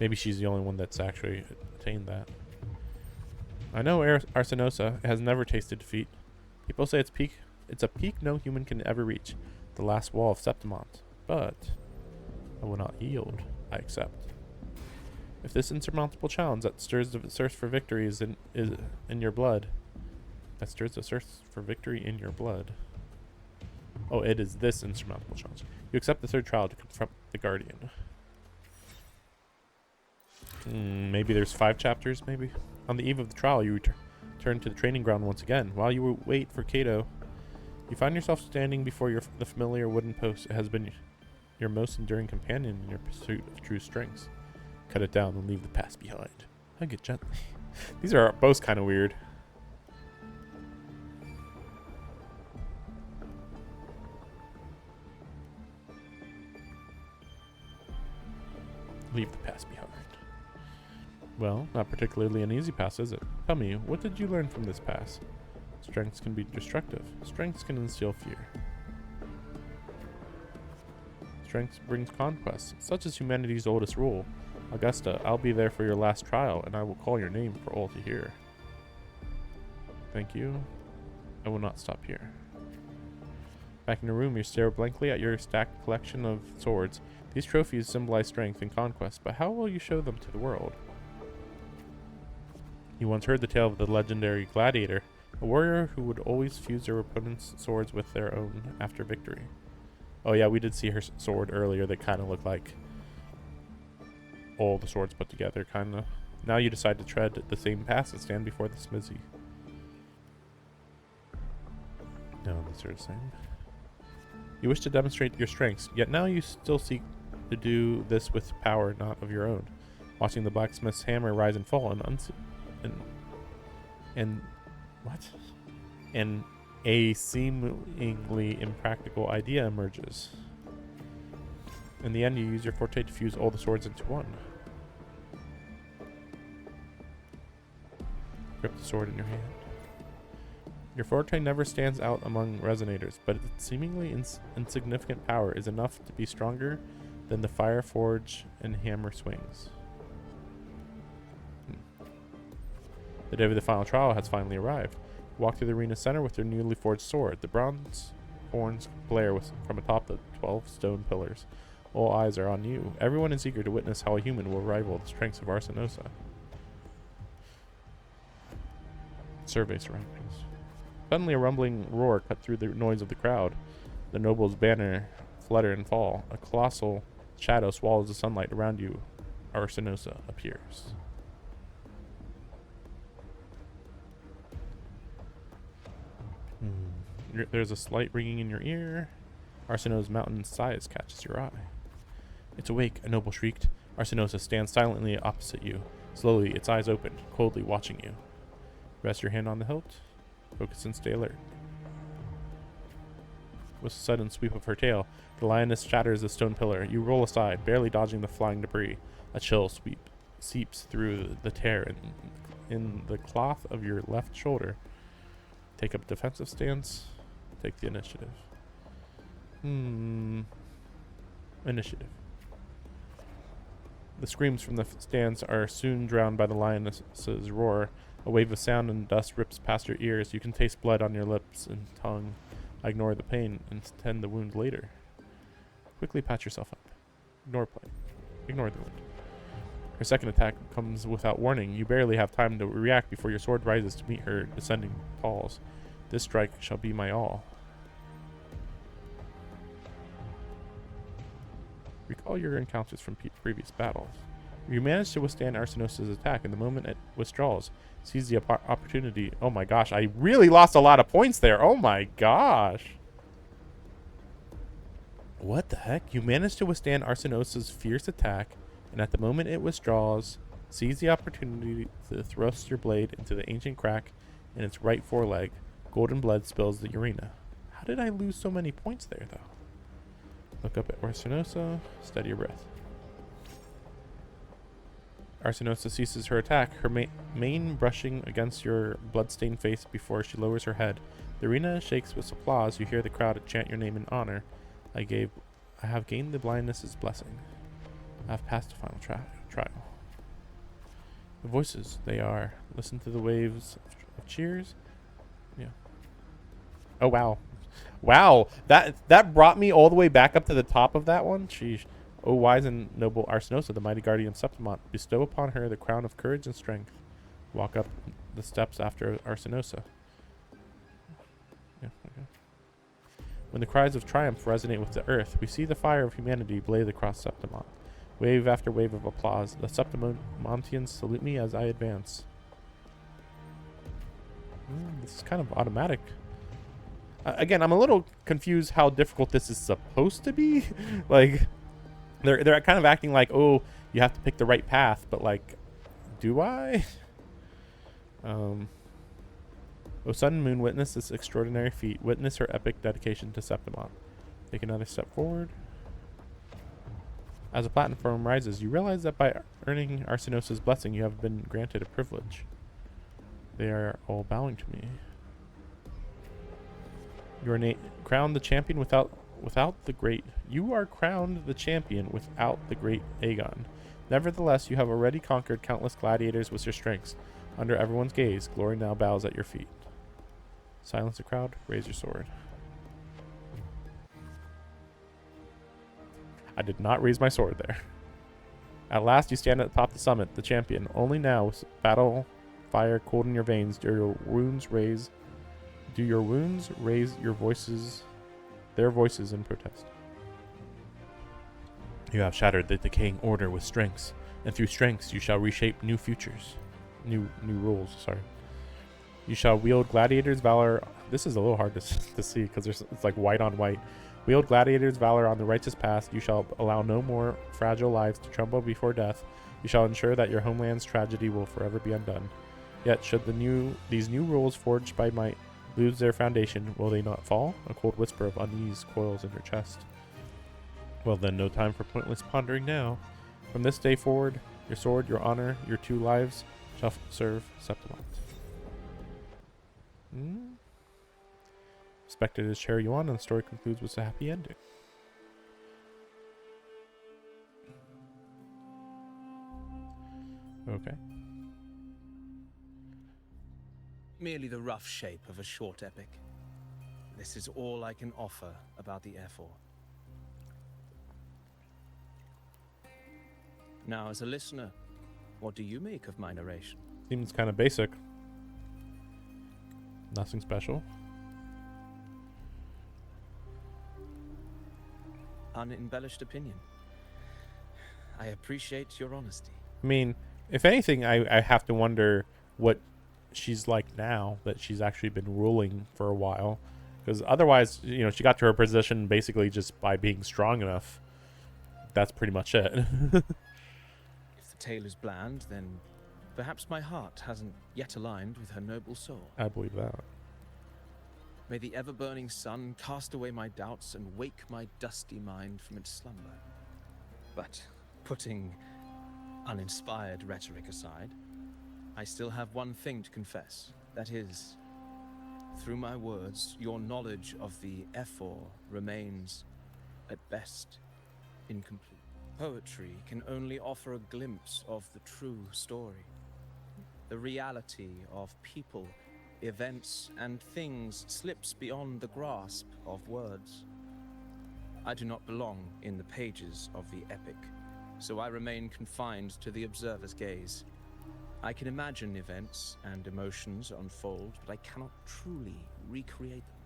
Maybe she's the only one that's actually attained that. I know Arsinosa has never tasted defeat. People say it's a peak no human can ever reach. The last wall of Septimont, but I will not yield. I accept. If this insurmountable challenge that stirs the thirst for victory is in your blood, that stirs the thirst for victory in your blood. Oh, it is this insurmountable challenge. You accept the third trial to confront the Guardian. Maybe there's 5 chapters, maybe? On the eve of the trial, you return to the training ground once again. While you wait for Cato, you find yourself standing before the familiar wooden post. It has been your most enduring companion in your pursuit of true strengths. Cut it down and leave the past behind. Hug it gently. These are both kind of weird. Leave the past behind. Well, not particularly an easy pass, is it? Tell me, what did you learn from this pass? Strengths can be destructive. Strengths can instill fear. Strength brings conquest, such as humanity's oldest rule. Augusta, I'll be there for your last trial, and I will call your name for all to hear. Thank you. I will not stop here. Back in your room, you stare blankly at your stacked collection of swords. These trophies symbolize strength and conquest, but how will you show them to the world? You once heard the tale of the legendary gladiator, a warrior who would always fuse their opponent's swords with their own after victory. Oh yeah, we did see her sword earlier that kind of looked like all the swords put together, kind of. Now you decide to tread the same path and stand before the smithy. No, these are the same. You wish to demonstrate your strengths, yet now you still seek to do this with power not of your own. Watching the blacksmith's hammer rise and fall, and what? And a seemingly impractical idea emerges. In the end, you use your forte to fuse all the swords into one. Grip the sword in your hand. Your forte never stands out among resonators, but its seemingly insignificant power is enough to be stronger than the fire forge and hammer swings. The day of the final trial has finally arrived. You walk through the arena center with your newly forged sword. The bronze horns glare from atop the 12 stone pillars. All eyes are on you. Everyone is eager to witness how a human will rival the strengths of Arsinosa. Survey surroundings. Suddenly a rumbling roar cut through the noise of the crowd. The noble's banner flutter and fall. A colossal shadow swallows the sunlight around you. Arsinosa appears. There's a slight ringing in your ear. Arsinosa's mountain size catches your eye. It's awake, a noble shrieked. Arsinosa stands silently opposite you. Slowly, its eyes open, coldly watching you. Rest your hand on the hilt. Focus and stay alert. With a sudden sweep of her tail, the lioness shatters the stone pillar. You roll aside, barely dodging the flying debris. A chill seeps through the tear in the cloth of your left shoulder. Take up a defensive stance. Take the initiative. Initiative. The screams from the stands are soon drowned by the lioness's roar. A wave of sound and dust rips past your ears. You can taste blood on your lips and tongue. Ignore the pain and tend the wound later. Quickly patch yourself up. Ignore the wound. Her second attack comes without warning. You barely have time to react before your sword rises to meet her descending paws. This strike shall be my all. Recall your encounters from previous battles. You managed to withstand Arsinosa's attack, and the moment it withdraws, seize the opportunity. Oh my gosh, I really lost a lot of points there. Oh my gosh. What the heck? You managed to withstand Arsinosa's fierce attack, and at the moment it withdraws, seize the opportunity to thrust your blade into the ancient crack in its right foreleg. Golden blood spills the arena. How did I lose so many points there, though? Look up at Arsinosa. Steady your breath. Arsinosa ceases her attack, her mane brushing against your bloodstained face before she lowers her head. The arena shakes with applause. You hear the crowd chant your name in honor. I have gained the blindness's blessing. I have passed the final trial. The voices, they are. Listen to the waves of cheers. Yeah. Oh, wow. Wow. That brought me all the way back up to the top of that one. Sheesh. O wise and noble Arsinosa, the mighty guardian of Septimont, bestow upon her the crown of courage and strength. Walk up the steps after Arsinosa. Yeah, okay. When the cries of triumph resonate with the earth, we see the fire of humanity blaze across Septimont. Wave after wave of applause. The Septimontians salute me as I advance. This is kind of automatic. Again, I'm a little confused how difficult this is supposed to be. Like, they're kind of acting like, oh, you have to pick the right path, but like, do I? O sun and moon, witness this extraordinary feat. Witness her epic dedication to Septimont. Take another step forward. As a platform rises, you realize that by earning Arsinosa's blessing, you have been granted a privilege. They are all bowing to me. You are crowned the champion without the great. You are crowned the champion without the great Aegon. Nevertheless, you have already conquered countless gladiators with your strengths. Under everyone's gaze, glory now bows at your feet. Silence the crowd. Raise your sword. I did not raise my sword there. At last, you stand at the top of the summit, the champion. Only now, with battle fire cold in your veins, do your wounds raise your voices, their voices in protest. You have shattered the decaying order with strengths, and through strengths you shall reshape new futures. New rules, sorry. You shall wield gladiators' valor. This is a little hard to see because it's like white on white. Wield gladiators' valor on the righteous path. You shall allow no more fragile lives to tremble before death. You shall ensure that your homeland's tragedy will forever be undone. Yet, should these new rules forged by might lose their foundation, will they not fall? A cold whisper of unease coils in your chest. Well then, no time for pointless pondering now. From this day forward, your sword, your honor, your 2 lives shall serve Septimont. Spectators cheer you on, and the story concludes with a happy ending. Okay. Merely the rough shape of a short epic. This is all I can offer about the F4. Now, as a listener, what do you make of my narration? Seems kind of basic. Nothing special. Unembellished opinion. I appreciate your honesty. I mean, if anything, I have to wonder what she's like now that she's actually been ruling for a while. Because otherwise, you know, she got to her position basically just by being strong enough. That's pretty much it. If the tale is bland, then perhaps my heart hasn't yet aligned with her noble soul. I believe that. May the ever-burning sun cast away my doubts and wake my dusty mind from its slumber. But putting uninspired rhetoric aside, I still have one thing to confess. That is, through my words, your knowledge of the F4 remains, at best, incomplete. Poetry can only offer a glimpse of the true story. The reality of people, events, and things slips beyond the grasp of words. I do not belong in the pages of the epic, so I remain confined to the observer's gaze. I can imagine events and emotions unfold, but I cannot truly recreate them.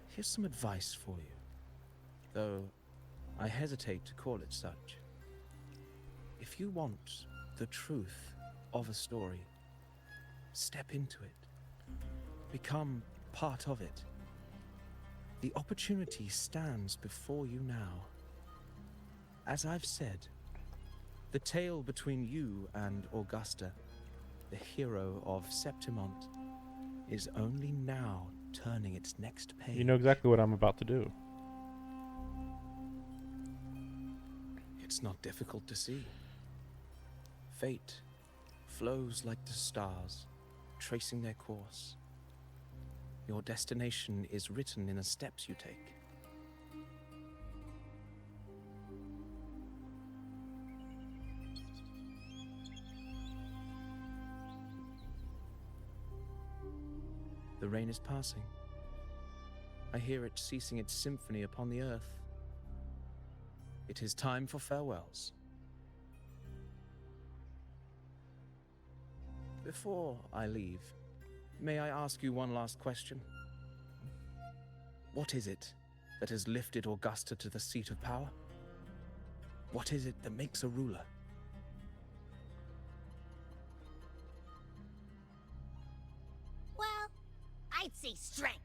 Here's some advice for you, though I hesitate to call it such. If you want the truth of a story, step into it. Become part of it. The opportunity stands before you now. As I've said, the tale between you and Augusta, the hero of Septimont, is only now turning its next page. You know exactly what I'm about to do. It's not difficult to see. Fate flows like the stars, tracing their course. Your destination is written in the steps you take. The rain is passing. I hear it ceasing its symphony upon the earth. It is time for farewells. Before I leave, may I ask you one last question? What is it that has lifted Augusta to the seat of power? What is it that makes a ruler? Well, I'd say strength.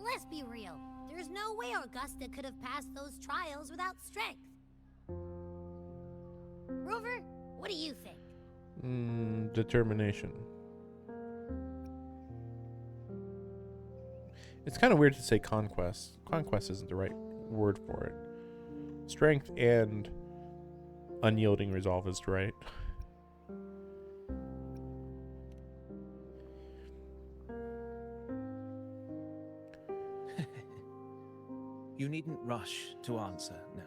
Let's be real. There's no way Augusta could have passed those trials without strength. Rover, what do you think? Determination. It's kind of weird to say conquest. Conquest isn't the right word for it. Strength and unyielding resolve is right. You needn't rush to answer now.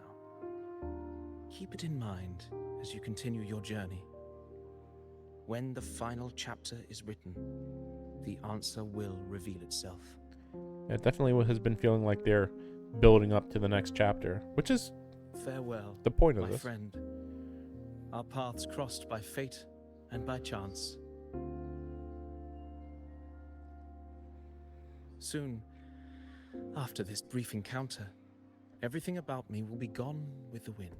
Keep it in mind as you continue your journey. When the final chapter is written, the answer will reveal itself. It definitely has been feeling like they're building up to the next chapter, which is Farewell, the point of my this. friend. Our paths crossed by fate and by chance. Soon, After this brief encounter, everything about me will be gone with the wind.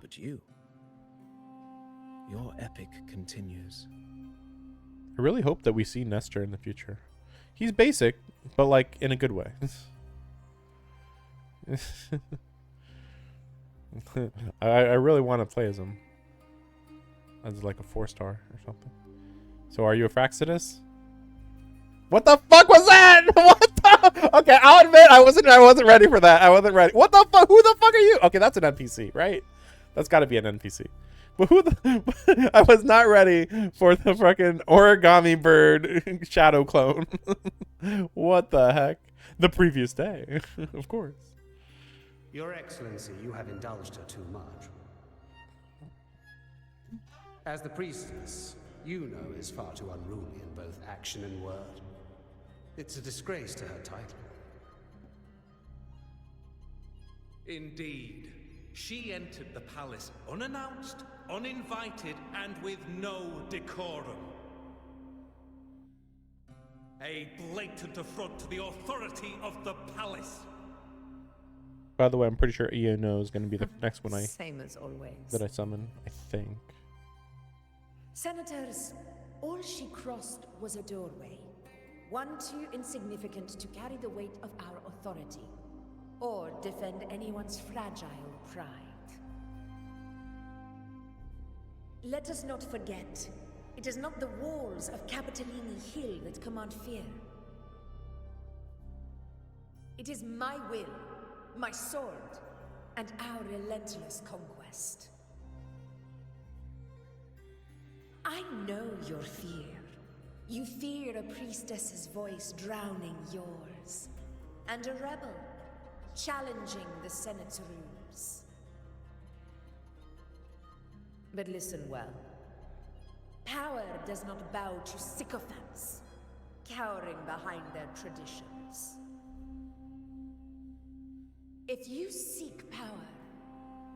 But you, your epic continues. I really hope that we see Nestor in the future. He's basic, but like in a good way. I really want to play as him. As like a 4-star or something. So are you a Fraxidus? What the fuck was that? What the? Okay, I'll admit I wasn't ready for that. I wasn't ready. What the fuck? Who the fuck are you? Okay, that's an NPC, right? That's got to be an NPC. But who the? I was not ready for the fucking origami bird shadow clone. What the heck? The previous day, of course. Your Excellency, you have indulged her too much. As the priestess, you know is far too unruly in both action and word. It's a disgrace to her title. Indeed. She entered the palace unannounced, uninvited, and with no decorum. A blatant affront to the authority of the palace. By the way, I'm pretty sure Eno is going to be the next one Same as always. that I summon, I think. Senators, all she crossed was a doorway. One too insignificant to carry the weight of our authority, or defend anyone's fragile pride. Let us not forget, it is not the walls of Capitolini Hill that command fear. It is my will, my sword, and our relentless conquest. I know your fear. You fear a priestess's voice drowning yours, and a rebel challenging the Senate's rules. But listen well. Power does not bow to sycophants, cowering behind their traditions. If you seek power,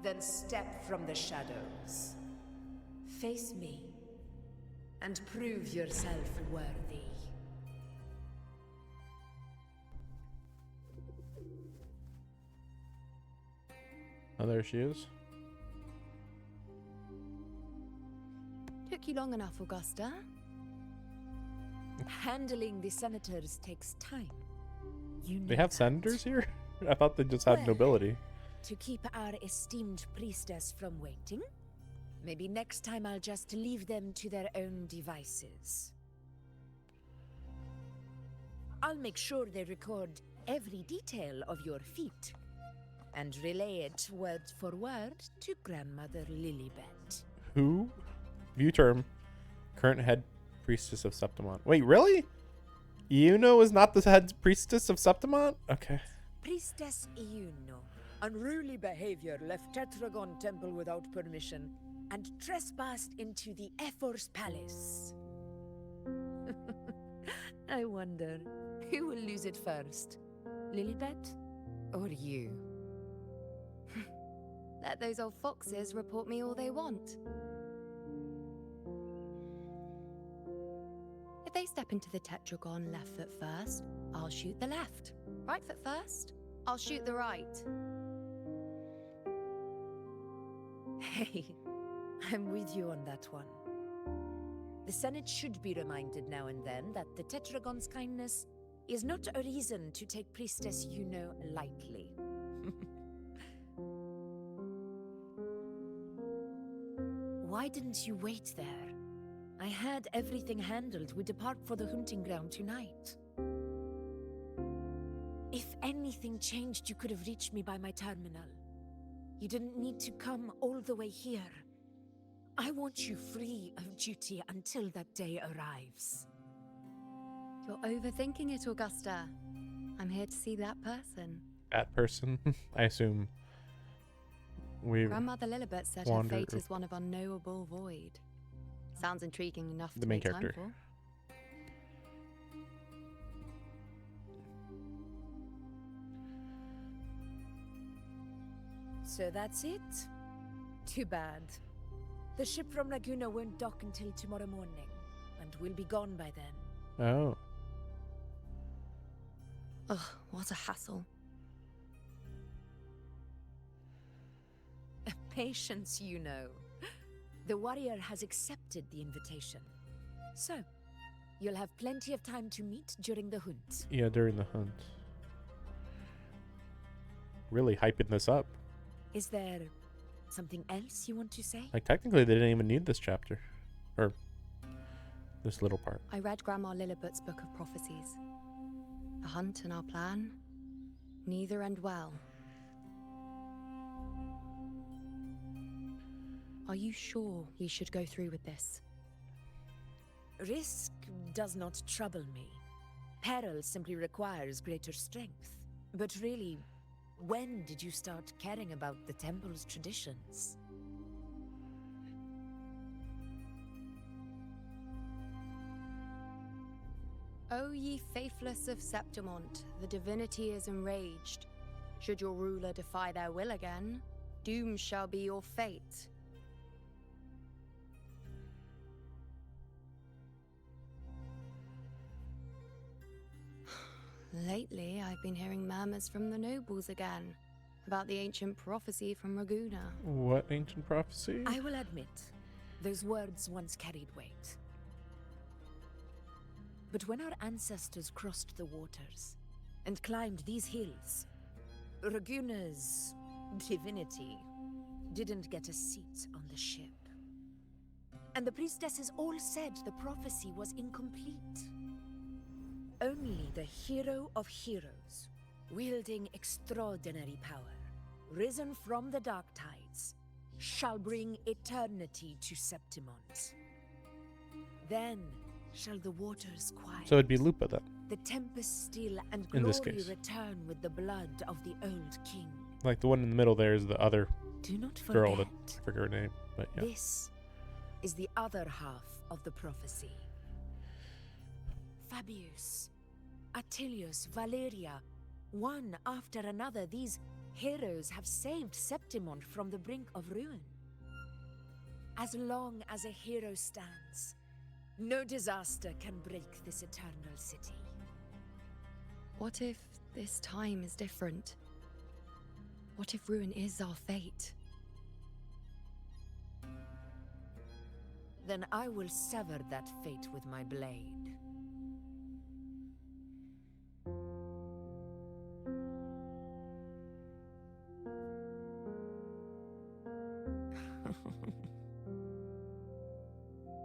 then step from the shadows. Face me, and prove yourself worthy. Oh, there she is. Took you long enough, Augusta. Handling the senators takes time. You know They have that. senators here? I thought they just had Well, nobility. To keep our esteemed priestess from waiting, maybe next time I'll just leave them to their own devices. I'll make sure they record every detail of your feat and relay it word for word to Grandmother Lilibet. Who? View term. Current head priestess of Septimont. Wait, really? Eno is not the head priestess of Septimont? Okay. Priestess Iuno, unruly behavior, left Tetragon Temple without permission and trespassed into the Ephor's palace. I wonder, who will lose it first? Lilibet or you? Let those old foxes report me all they want. If they step into the tetragon left foot first, I'll shoot the left. Right foot first, I'll shoot the right. Hey, I'm with you on that one. The Senate should be reminded now and then that the Tetragon's kindness is not a reason to take Priestess Yuno lightly. Why didn't you wait there? I had everything handled. We depart for the hunting ground tonight. If anything changed, you could have reached me by my terminal. You didn't need to come all the way here. I want you free of duty until that day arrives. You're overthinking it, Augusta. I'm here to see that person. That person, I assume. We Grandmother Lilibet said her wander- fate is one of unknowable void. Sounds intriguing enough The to main make time character. for. So that's it? Too bad. The ship from Laguna won't dock until tomorrow morning, and we'll be gone by then. Oh. Ugh, what a hassle. Patience, you know. The warrior has accepted the invitation. So, you'll have plenty of time to meet during the hunt. Yeah, during the hunt. Really hyping this up. Is there something else you want to say? Like, technically, they didn't even need this chapter. Or this little part. I read Grandma Lilliput's book of prophecies. The hunt and our plan, neither end well. Are you sure we should go through with this? Risk does not trouble me. Peril simply requires greater strength. But really, when did you start caring about the temple's traditions? O ye faithless of Septimont, the divinity is enraged. Should your ruler defy their will again, doom shall be your fate. Lately, I've been hearing murmurs from the nobles again about the ancient prophecy from Raguna. What ancient prophecy? I will admit, those words once carried weight. But when our ancestors crossed the waters and climbed these hills, Raguna's divinity didn't get a seat on the ship. And the priestesses all said the prophecy was incomplete. Only the hero of heroes, wielding extraordinary power, risen from the dark tides, shall bring eternity to Septimont. Then shall the waters quiet. So it'd be Lupa then. The tempest still and In glory this case. return with the blood of the old king. Like the one in the middle there is the other Do not forget, girl that I forget her name. But yeah. this is the other half of the prophecy. Fabius, Attilius, Valeria, one after another, these heroes have saved Septimont from the brink of ruin. As long as a hero stands, no disaster can break this eternal city. What if this time is different? What if ruin is our fate? Then I will sever that fate with my blade.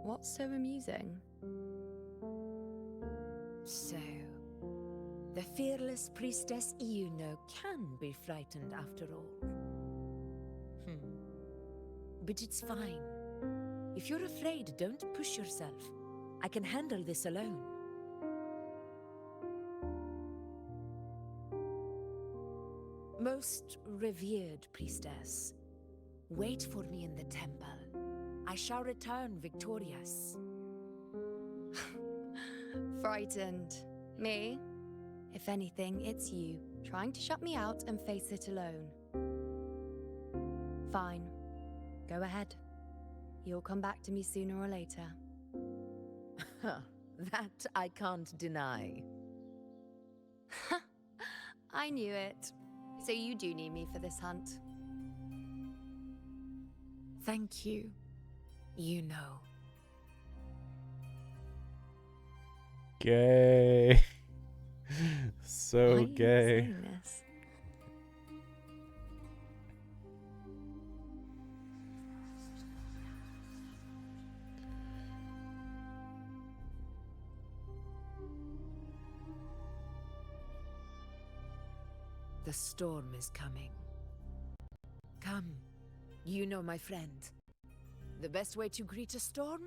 What's so amusing? So, the fearless priestess Iuno can be frightened after all. But it's fine. If you're afraid, don't push yourself. I can handle this alone. Most revered priestess, wait for me in the temple. I shall return victorious. Frightened. Me? If anything, it's you, trying to shut me out and face it alone. Fine. Go ahead. You'll come back to me sooner or later. That I can't deny. I knew it. So you do need me for this hunt. Thank you. You know. Gay. Why So are you gay. saying this? The storm is coming. Come, you know my friend. The best way to greet a storm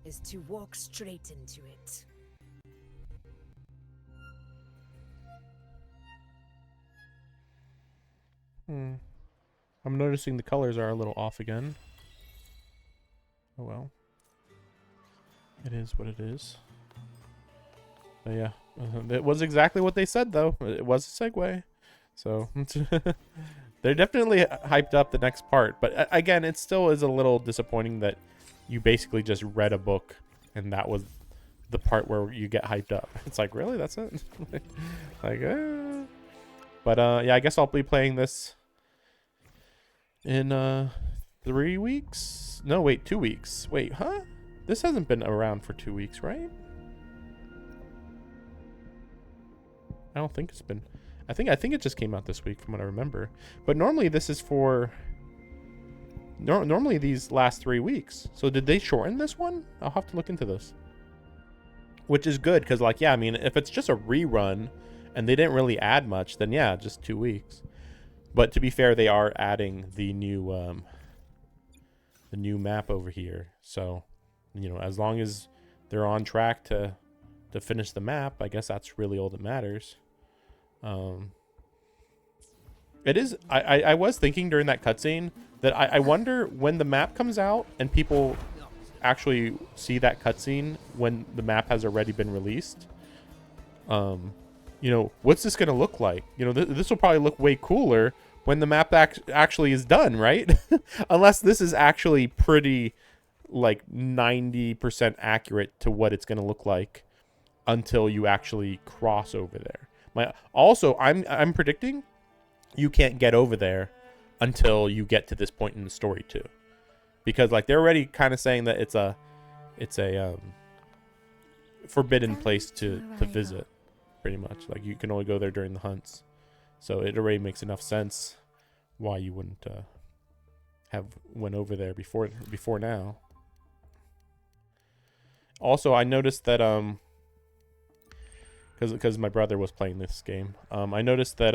is to walk straight into it. I'm noticing the colors are a little off again. Oh well. It is what it is. But yeah, it was exactly what they said though. It was a segue. So they're definitely hyped up the next part. But again, it still is a little disappointing that you basically just read a book and that was the part where you get hyped up. It's like, really? That's it? Like, But yeah, I guess I'll be playing this in 3 weeks. No, wait, 2 weeks. Wait, huh? This hasn't been around for 2 weeks, right? I don't think it's been. I think it just came out this week from what I remember. But normally this is for. Normally these last 3 weeks. So did they shorten this one? I'll have to look into this. Which is good because, like, yeah, I mean, if it's just a rerun and they didn't really add much, then yeah, just 2 weeks. But to be fair, they are adding the new map over here. So, you know, as long as they're on track to finish the map, I guess that's really all that matters. It is. I was thinking during that cutscene that I wonder when the map comes out and people actually see that cutscene when the map has already been released. You know, what's this gonna look like? You know, this will probably look way cooler when the map actually is done, right? Unless this is actually pretty, like, 90% accurate to what it's gonna look like until you actually cross over there. I'm predicting you can't get over there until you get to this point in the story too, because like they're already kind of saying that it's a forbidden place to visit, pretty much. Like you can only go there during the hunts, so it already makes enough sense why you wouldn't have went over there before now. Also, I noticed that because my brother was playing this game, I noticed that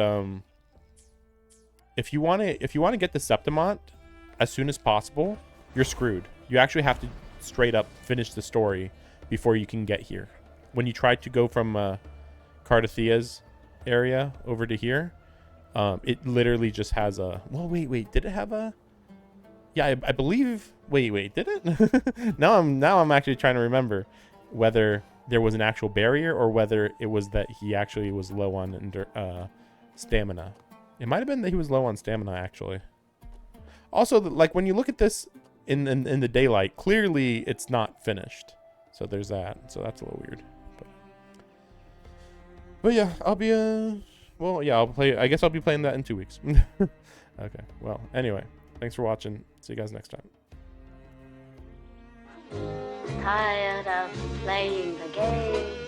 if you want to get the Septimont as soon as possible, you're screwed. You actually have to straight up finish the story before you can get here. When you try to go from Cardathia's area over to here, it literally just has a. Well, wait, did it have a? Yeah, I believe. Wait, did it? now I'm actually trying to remember whether there was an actual barrier or whether it was that he actually was low on stamina. It might have been that he was low on stamina, actually. Also, like, when you look at this in the daylight, clearly it's not finished. So there's that. So that's a little weird. But yeah, I'll be well, yeah, I guess I'll be playing that in 2 weeks. Okay. Well, anyway, thanks for watching. See you guys next time. Tired of playing the game?